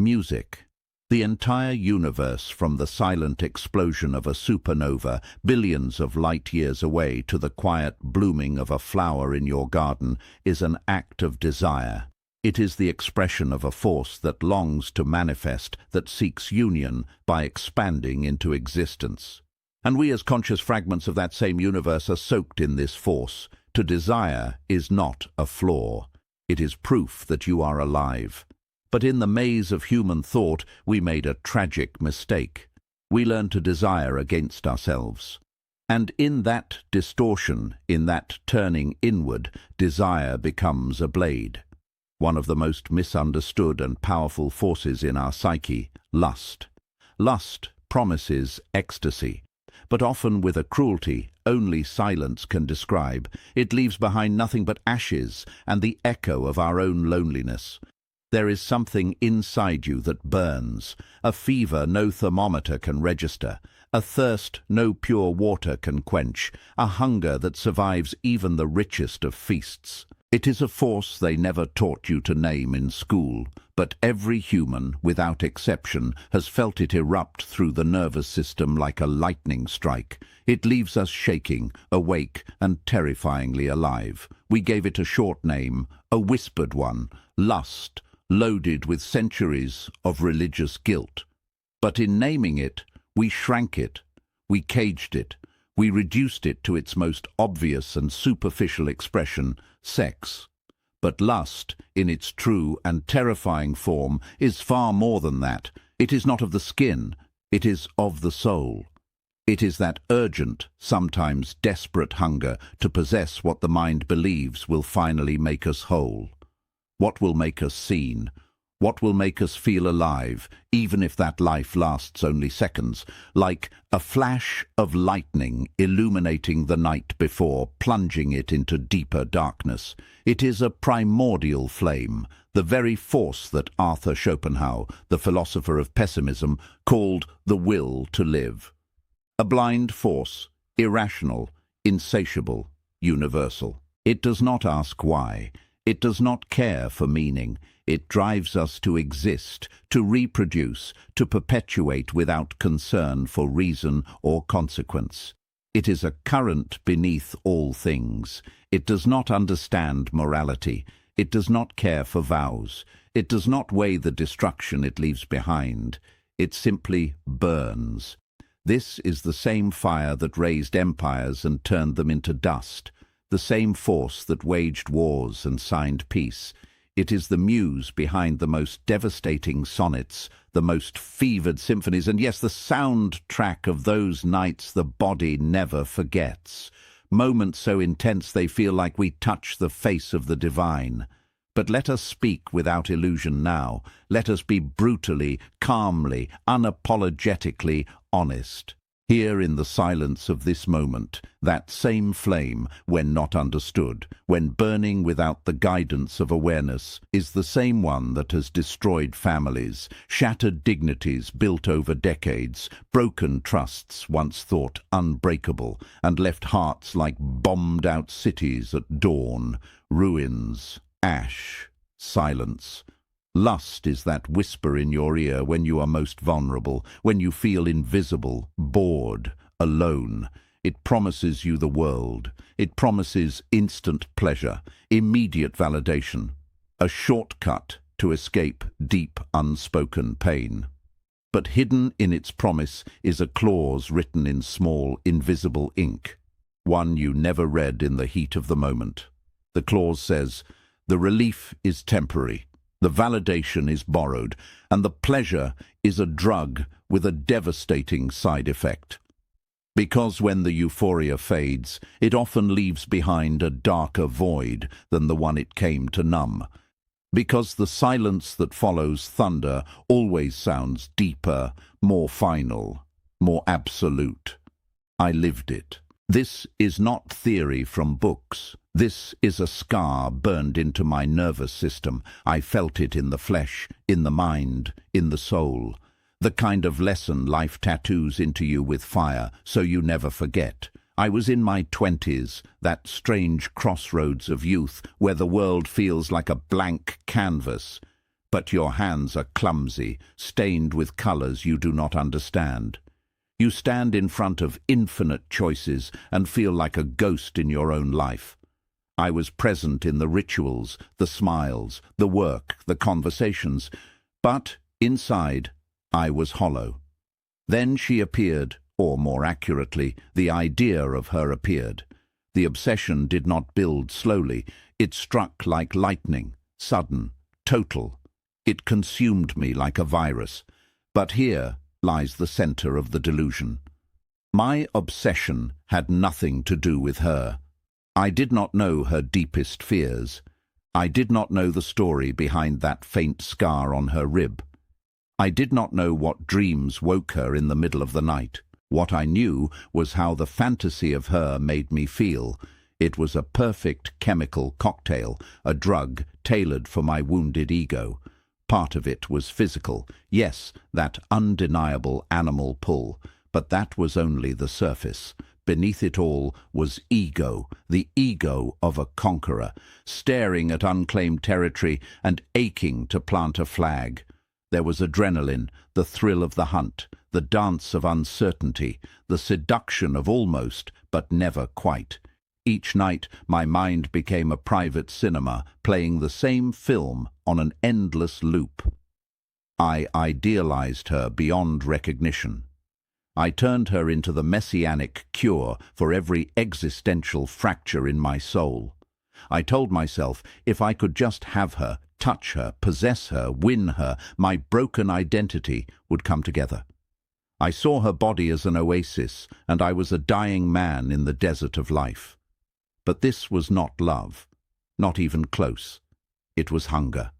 Music. The entire universe, from the silent explosion of a supernova billions of light years away to the quiet blooming of a flower in your garden, is an act of desire. It is the expression of a force that longs to manifest, that seeks union by expanding into existence. And we as conscious fragments of that same universe are soaked in this force. To desire is not a flaw. It is proof that you are alive. But in the maze of human thought, we made a tragic mistake. We learned to desire against ourselves. And in that distortion, in that turning inward, desire becomes a blade. One of the most misunderstood and powerful forces in our psyche, lust. Lust promises ecstasy, but often with a cruelty only silence can describe. It leaves behind nothing but ashes and the echo of our own loneliness. There is something inside you that burns, a fever no thermometer can register, a thirst no pure water can quench, a hunger that survives even the richest of feasts. It is a force they never taught you to name in school, but every human, without exception, has felt it erupt through the nervous system like a lightning strike. It leaves us shaking, awake, and terrifyingly alive. We gave it a short name, a whispered one, lust, loaded with centuries of religious guilt. But in naming it, we shrank it, we caged it, we reduced it to its most obvious and superficial expression, sex. But lust, in its true and terrifying form, is far more than that. It is not of the skin, it is of the soul. It is that urgent, sometimes desperate hunger to possess what the mind believes will finally make us whole. What will make us seen? What will make us feel alive, even if that life lasts only seconds, like a flash of lightning illuminating the night before, plunging it into deeper darkness? It is a primordial flame, the very force that Arthur Schopenhauer, the philosopher of pessimism, called the will to live. A blind force, irrational, insatiable, universal. It does not ask why. It does not care for meaning. It drives us to exist, to reproduce, to perpetuate without concern for reason or consequence. It is a current beneath all things. It does not understand morality. It does not care for vows. It does not weigh the destruction it leaves behind. It simply burns. This is the same fire that raised empires and turned them into dust. The same force that waged wars and signed peace. It is the muse behind the most devastating sonnets, the most fevered symphonies, and yes, the soundtrack of those nights the body never forgets. Moments so intense they feel like we touch the face of the divine. But let us speak without illusion now. Let us be brutally, calmly, unapologetically honest. Here in the silence of this moment, that same flame, when not understood, when burning without the guidance of awareness, is the same one that has destroyed families, shattered dignities built over decades, broken trusts once thought unbreakable, and left hearts like bombed-out cities at dawn, ruins, ash, silence. Lust is that whisper in your ear when you are most vulnerable, when you feel invisible, bored, alone. It promises you the world. It promises instant pleasure, immediate validation, a shortcut to escape deep, unspoken pain. But hidden in its promise is a clause written in small, invisible ink, one you never read in the heat of the moment. The clause says, "The relief is temporary. The validation is borrowed, and the pleasure is a drug with a devastating side effect." Because when the euphoria fades, it often leaves behind a darker void than the one it came to numb. Because the silence that follows thunder always sounds deeper, more final, more absolute. I lived it. This is not theory from books. This is a scar burned into my nervous system. I felt it in the flesh, in the mind, in the soul. The kind of lesson life tattoos into you with fire, so you never forget. I was in my 20s, that strange crossroads of youth where the world feels like a blank canvas. but your hands are clumsy, stained with colors you do not understand. You stand in front of infinite choices and feel like a ghost in your own life. I was present in the rituals, the smiles, the work, the conversations, but inside I was hollow. Then she appeared, or more accurately, the idea of her appeared. The obsession did not build slowly. It struck like lightning, sudden, total. It consumed me like a virus. But here lies the center of the delusion. My obsession had nothing to do with her. I did not know her deepest fears. I did not know the story behind that faint scar on her rib. I did not know what dreams woke her in the middle of the night. What I knew was how the fantasy of her made me feel. It was a perfect chemical cocktail, a drug tailored for my wounded ego. Part of it was physical, yes, that undeniable animal pull, but that was only the surface. Beneath it all was ego, the ego of a conqueror, staring at unclaimed territory and aching to plant a flag. There was adrenaline, the thrill of the hunt, the dance of uncertainty, the seduction of almost, but never quite. Each night my mind became a private cinema, playing the same film on an endless loop. I idealized her beyond recognition. I turned her into the messianic cure for every existential fracture in my soul. I told myself if I could just have her, touch her, possess her, win her, my broken identity would come together. I saw her body as an oasis, and I was a dying man in the desert of life. But this was not love, not even close. It was hunger,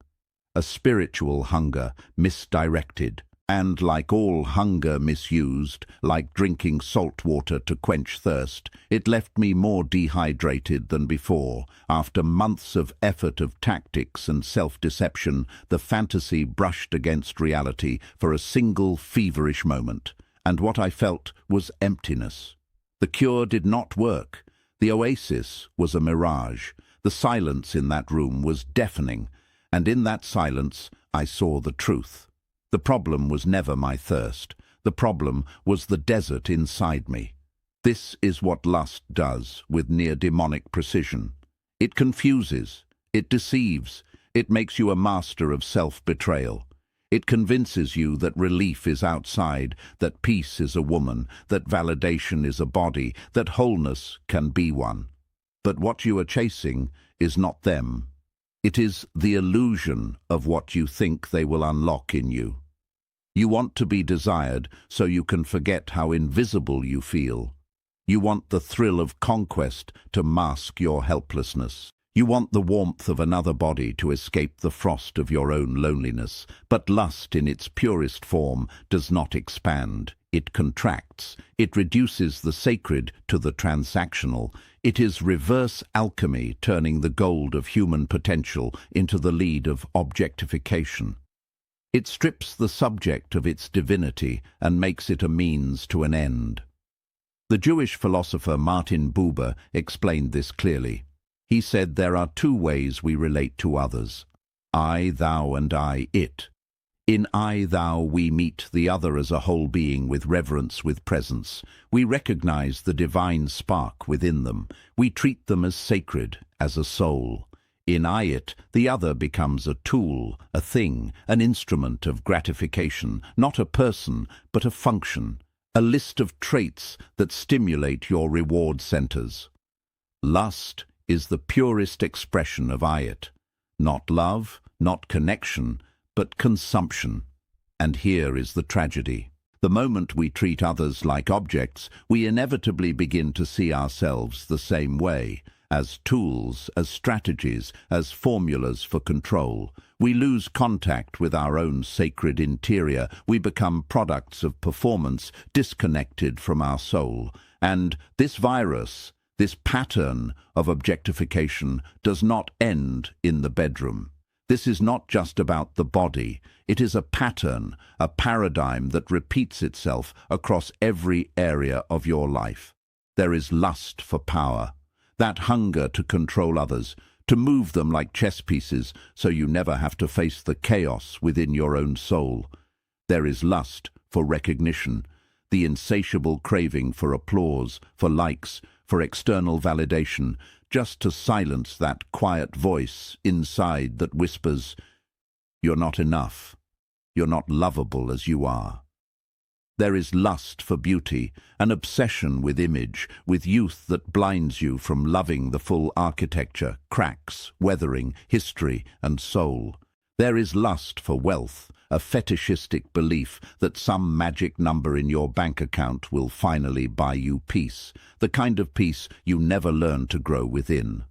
a spiritual hunger misdirected, and like all hunger misused, like drinking salt water to quench thirst, it left me more dehydrated than before. After months of effort of tactics and self-deception, the fantasy brushed against reality for a single feverish moment, and what I felt was emptiness. The cure did not work. The oasis was a mirage. The silence in that room was deafening, and in that silence I saw the truth. The problem was never my thirst. The problem was the desert inside me. This is what lust does with near demonic precision. It confuses, it deceives, it makes you a master of self-betrayal. It convinces you that relief is outside, that peace is a woman, that validation is a body, that wholeness can be one. But what you are chasing is not them. It is the illusion of what you think they will unlock in you. You want to be desired so you can forget how invisible you feel. You want the thrill of conquest to mask your helplessness. You want the warmth of another body to escape the frost of your own loneliness. But lust in its purest form does not expand. It contracts. It reduces the sacred to the transactional. It is reverse alchemy, turning the gold of human potential into the lead of objectification. It strips the subject of its divinity and makes it a means to an end. The Jewish philosopher Martin Buber explained this clearly. He said there are two ways we relate to others: I, thou, and I, it. In I, thou, we meet the other as a whole being with reverence, with presence. We recognize the divine spark within them. We treat them as sacred, as a soul. In I, it, the other becomes a tool, a thing, an instrument of gratification, not a person, but a function, a list of traits that stimulate your reward centers. Lust is the purest expression of I, it. Not love, not connection, but consumption. And here is the tragedy. The moment we treat others like objects, we inevitably begin to see ourselves the same way, as tools, as strategies, as formulas for control. We lose contact with our own sacred interior. We become products of performance, disconnected from our soul. And this virus, this pattern of objectification, does not end in the bedroom. This is not just about the body. It is a pattern, a paradigm that repeats itself across every area of your life. There is lust for power, that hunger to control others, to move them like chess pieces so you never have to face the chaos within your own soul. There is lust for recognition, the insatiable craving for applause, for likes, for external validation, just to silence that quiet voice inside that whispers, "You're not enough. You're not lovable as you are." There is lust for beauty, an obsession with image, with youth that blinds you from loving the full architecture, cracks, weathering, history, and soul. There is lust for wealth, a fetishistic belief that some magic number in your bank account will finally buy you peace, the kind of peace you never learn to grow within.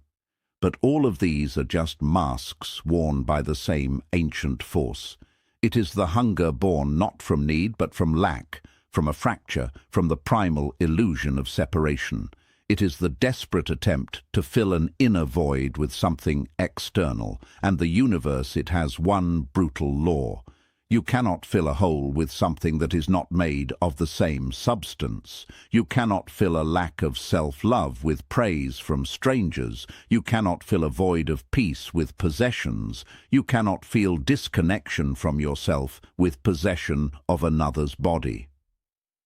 But all of these are just masks worn by the same ancient force. It is the hunger born not from need but from lack, from a fracture, from the primal illusion of separation. It is the desperate attempt to fill an inner void with something external, and the universe it has one brutal law. You cannot fill a hole with something that is not made of the same substance. You cannot fill a lack of self-love with praise from strangers. You cannot fill a void of peace with possessions. You cannot feel disconnection from yourself with possession of another's body.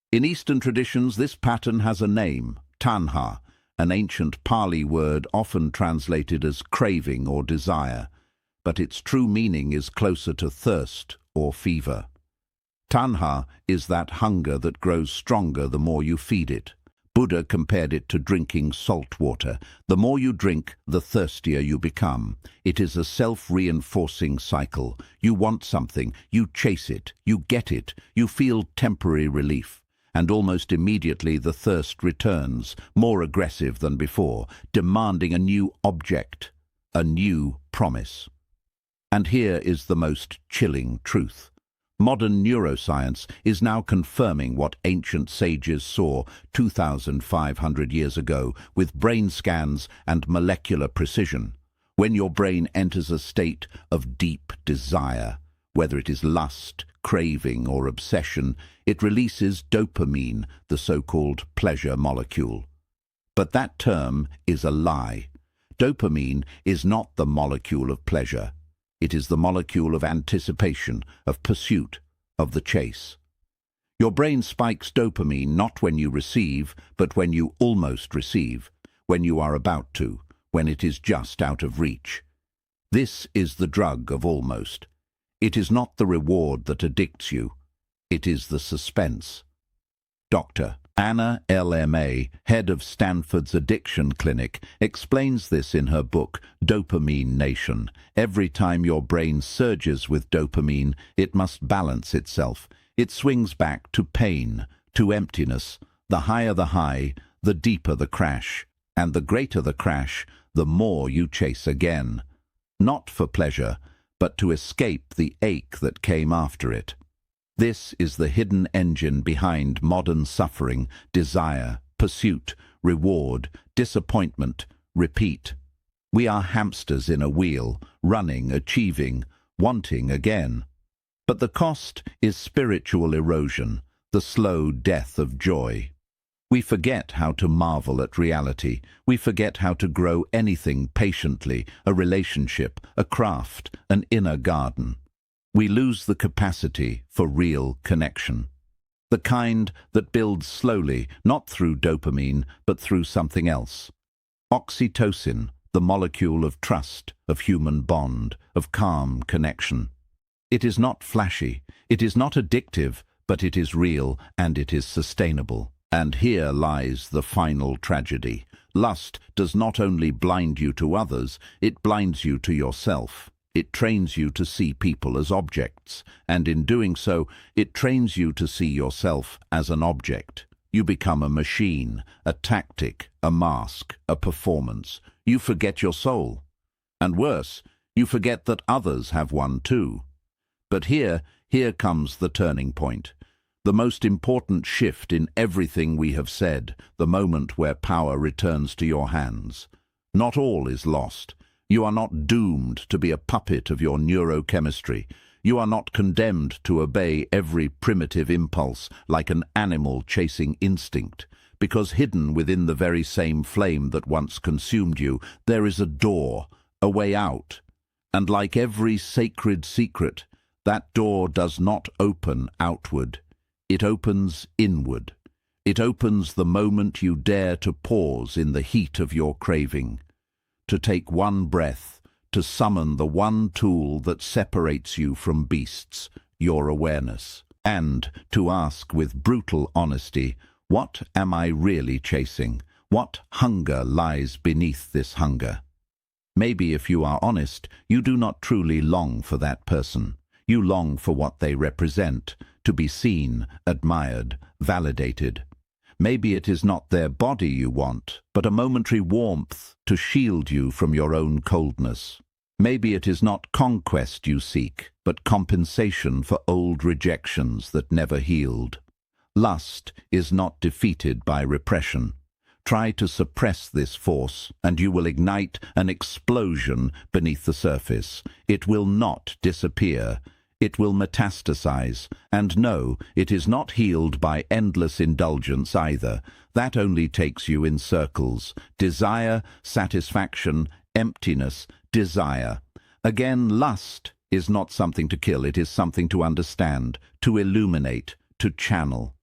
In Eastern traditions, this pattern has a name, tanha, an ancient Pali word often translated as craving or desire, but its true meaning is closer to thirst or fever. Tanha is that hunger that grows stronger the more you feed it. Buddha compared it to drinking salt water. The more you drink, the thirstier you become. It is a self-reinforcing cycle. You want something, you chase it, you get it, you feel temporary relief. And almost immediately the thirst returns, more aggressive than before, demanding a new object, a new promise. And here is the most chilling truth. Modern neuroscience is now confirming what ancient sages saw 2,500 years ago with brain scans and molecular precision. When your brain enters a state of deep desire, whether it is lust, craving, or obsession, it releases dopamine, the so-called pleasure molecule. But that term is a lie. Dopamine is not the molecule of pleasure. It is the molecule of anticipation, of pursuit, of the chase. Your brain spikes dopamine not when you receive, but when you almost receive, when you are about to, when it is just out of reach. This is the drug of almost. It is not the reward that addicts you. It is the suspense. Dr. Anna LMA, head of Stanford's Addiction Clinic, explains this in her book, Dopamine Nation. Every time your brain surges with dopamine, it must balance itself. It swings back to pain, to emptiness. The higher the high, the deeper the crash. And the greater the crash, the more you chase again. Not for pleasure, but to escape the ache that came after it. This is the hidden engine behind modern suffering, desire, pursuit, reward, disappointment, repeat. We are hamsters in a wheel, running, achieving, wanting again. But the cost is spiritual erosion, the slow death of joy. We forget how to marvel at reality. We forget how to grow anything patiently, a relationship, a craft, an inner garden. We lose the capacity for real connection. The kind that builds slowly, not through dopamine, but through something else. Oxytocin, the molecule of trust, of human bond, of calm connection. It is not flashy, it is not addictive, but it is real and it is sustainable. And here lies the final tragedy. Lust does not only blind you to others, it blinds you to yourself. It trains you to see people as objects, and in doing so, it trains you to see yourself as an object. You become a machine, a tactic, a mask, a performance. You forget your soul. And worse, you forget that others have one too. But here comes the turning point. The most important shift in everything we have said, the moment where power returns to your hands. Not all is lost. You are not doomed to be a puppet of your neurochemistry. You are not condemned to obey every primitive impulse like an animal chasing instinct, because hidden within the very same flame that once consumed you, there is a door, a way out. And like every sacred secret, that door does not open outward. It opens inward. It opens the moment you dare to pause in the heat of your craving, to take one breath, to summon the one tool that separates you from beasts, your awareness, and to ask with brutal honesty, what am I really chasing? What hunger lies beneath this hunger? Maybe if you are honest, you do not truly long for that person. You long for what they represent, to be seen, admired, validated. Maybe it is not their body you want, but a momentary warmth to shield you from your own coldness. Maybe it is not conquest you seek, but compensation for old rejections that never healed. Lust is not defeated by repression. Try to suppress this force, and you will ignite an explosion beneath the surface. It will not disappear. It will metastasize. And no, it is not healed by endless indulgence either. That only takes you in circles. Desire, satisfaction, emptiness, desire. Again, lust is not something to kill. It is something to understand, to illuminate, to channel.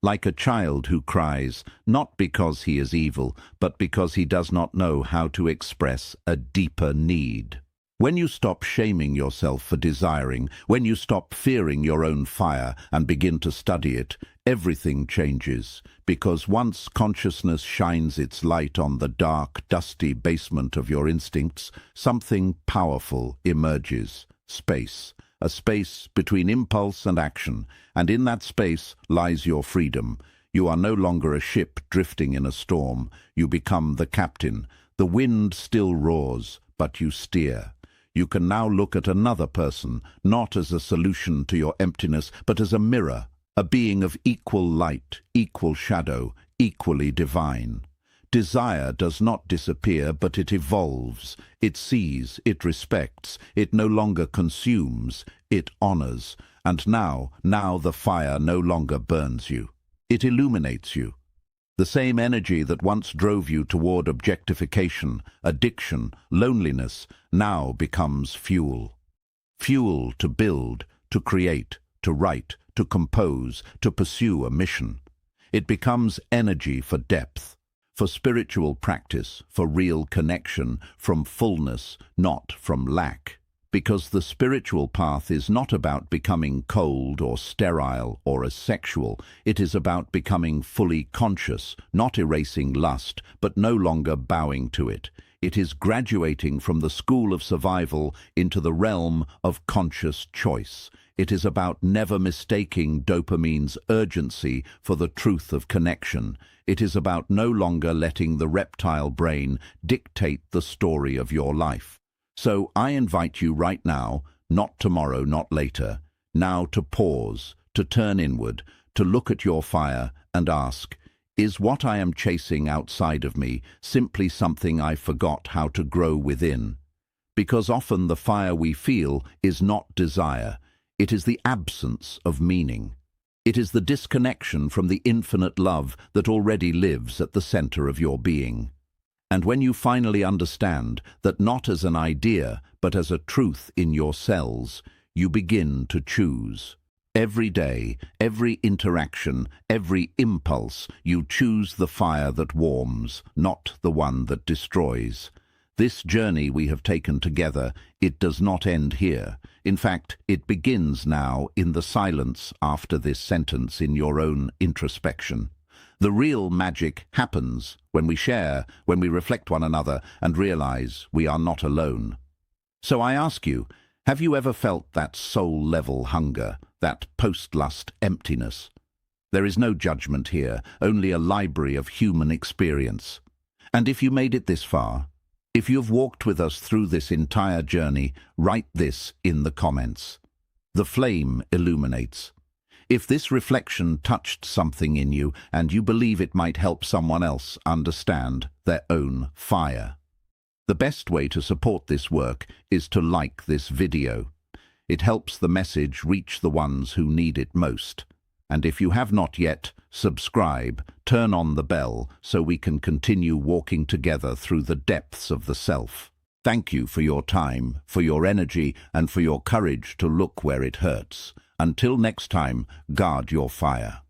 Like a child who cries, not because he is evil, but because he does not know how to express a deeper need. When you stop shaming yourself for desiring, when you stop fearing your own fire and begin to study it, everything changes, because once consciousness shines its light on the dark, dusty basement of your instincts, something powerful emerges: space. A space between impulse and action, and in that space lies your freedom. You are no longer a ship drifting in a storm. You become the captain. The wind still roars, but you steer. You can now look at another person, not as a solution to your emptiness, but as a mirror, a being of equal light, equal shadow, equally divine. Desire does not disappear, but it evolves. It sees, it respects, it no longer consumes, it honors. And now the fire no longer burns you. It illuminates you. The same energy that once drove you toward objectification, addiction, loneliness, now becomes fuel. Fuel to build, to create, to write, to compose, to pursue a mission. It becomes energy for depth, for spiritual practice, for real connection, from fullness, not from lack. Because the spiritual path is not about becoming cold or sterile or asexual. It is about becoming fully conscious, not erasing lust, but no longer bowing to it. It is graduating from the school of survival into the realm of conscious choice. It is about never mistaking dopamine's urgency for the truth of connection. It is about no longer letting the reptile brain dictate the story of your life. So I invite you right now, not tomorrow, not later, now to pause, to turn inward, to look at your fire and ask, is what I am chasing outside of me simply something I forgot how to grow within? Because often the fire we feel is not desire. It is the absence of meaning. It is the disconnection from the infinite love that already lives at the center of your being. And when you finally understand that not as an idea, but as a truth in your cells, you begin to choose. Every day, every interaction, every impulse, you choose the fire that warms, not the one that destroys. This journey we have taken together, it does not end here. In fact, it begins now in the silence after this sentence in your own introspection. The real magic happens when we share, when we reflect one another and realize we are not alone. So I ask you, have you ever felt that soul-level hunger, that post-lust emptiness? There is no judgment here, only a library of human experience. And if you made it this far, if you've walked with us through this entire journey, write this in the comments. The flame illuminates. If this reflection touched something in you and you believe it might help someone else understand their own fire, the best way to support this work is to like this video. It helps the message reach the ones who need it most. And if you have not yet, subscribe, turn on the bell so we can continue walking together through the depths of the self. Thank you for your time, for your energy, and for your courage to look where it hurts. Until next time, guard your fire.